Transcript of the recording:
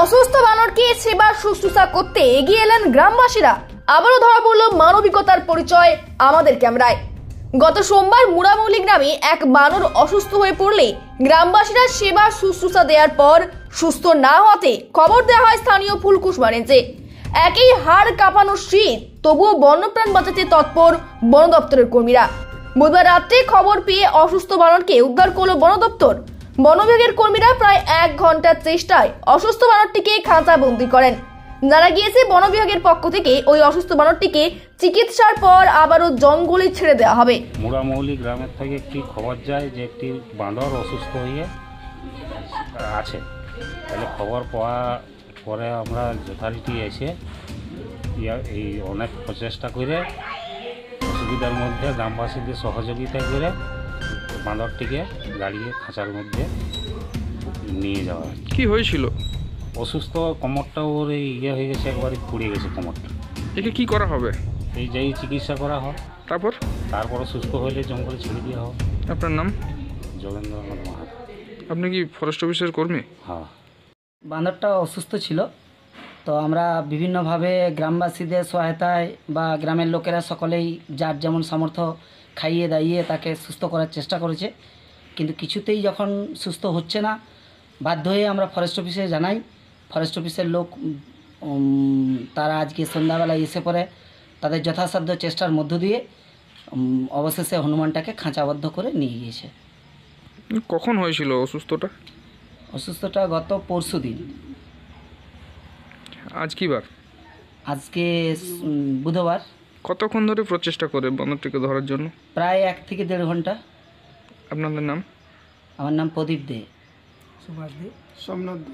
অসুস্থ বানরকে সেবা শুশ্রূষা করতে এগিয়ে এলেন গ্রামবাসীরা। আবারও ধরা পড়ল মানবিকতার পরিচয় আমাদের ক্যামেরায়। গত সোমবার মুড়ামৌলি গ্রামে এক বানর অসুস্থ হয়ে পড়লে গ্রামবাসীরা সেবা শুশ্রূষা দেওয়ার পর সুস্থ না হতে খবর দেওয়া হয় স্থানীয় ফুলকুসুমা রেঞ্জে। একই হাড় কাঁপানো শীত, তবুও বন্যপ্রাণ বাঁচাতে তৎপর বন দপ্তরের কর্মীরা। বুধবার রাত্রে খবর পেয়ে অসুস্থ বানরকে উদ্ধার করল বন দপ্তর। বন বিভাগের কর্মীরা প্রায় 1 ঘন্টার চেষ্টায় অসুস্থ বানরটিকে খাঁচা বন্দী করেন। জানা গিয়েছে, বন বিভাগের পক্ষ থেকে ওই অসুস্থ বানরটিকে চিকিৎসার পর আবারও জঙ্গলে ছেড়ে দেওয়া হবে। মুড়ামৌলি গ্রামের থেকে একটি খবর যায় যে একটি বাঁদর অসুস্থ হয়ে আছে। তাহলে খবর পাওয়ার পরে আমরা যথারীতি এসে এই অনেক প্রচেষ্টা করে অসুবিধার মধ্যে গ্রামবাসীদের সহযোগিতা করে বাঁদরটিকে গাড়িয়ে খাঁচার মধ্যে নিয়ে যাওয়া হয়। কি হয়েছিল? অসুস্থ, কোমরটা ওর হয়ে গেছে, একবারে পুড়ে গেছে কোমরটা। একে কি করা হবে? এই যাই চিকিৎসা করা হয়, তারপর সুস্থ হলে জঙ্গলে ছেড়ে দেওয়া হবে। আপনার নাম? যোগেন্দ্রনাথ মাহাতো। আপনি কি ফরেস্ট অফিসের কর্মী? হ্যাঁ। বাঁদরটা অসুস্থ ছিল, তো আমরা বিভিন্নভাবে গ্রামবাসীদের সহায়তায় বা গ্রামের লোকেরা সকলেই যার যেমন সামর্থ্য খাইয়ে দাইয়ে তাকে সুস্থ করার চেষ্টা করেছে, কিন্তু কিছুতেই যখন সুস্থ হচ্ছে না, বাধ্য হয়ে আমরা ফরেস্ট অফিসে জানাই। ফরেস্ট অফিসের লোক তারা আজকে সন্ধ্যাবেলায় এসে পড়ে তাদের যথাসাধ্য চেষ্টার মধ্য দিয়ে অবশেষে হনুমানটাকে খাঁচাবদ্ধ করে নিয়ে গিয়েছে। কখন হয়েছিল অসুস্থটা? অসুস্থটা গত পরশু দিন। আজ কি বার? আজকে বুধবার। কতক্ষণ ধরে প্রচেষ্টা করে বানরটিকে ধরার জন্য? প্রায় 1 থেকে 1.5 ঘন্টা। আপনাদের নাম? আমার নাম প্রদীপ দে। সুভাষ দে, সোমনাথ দে।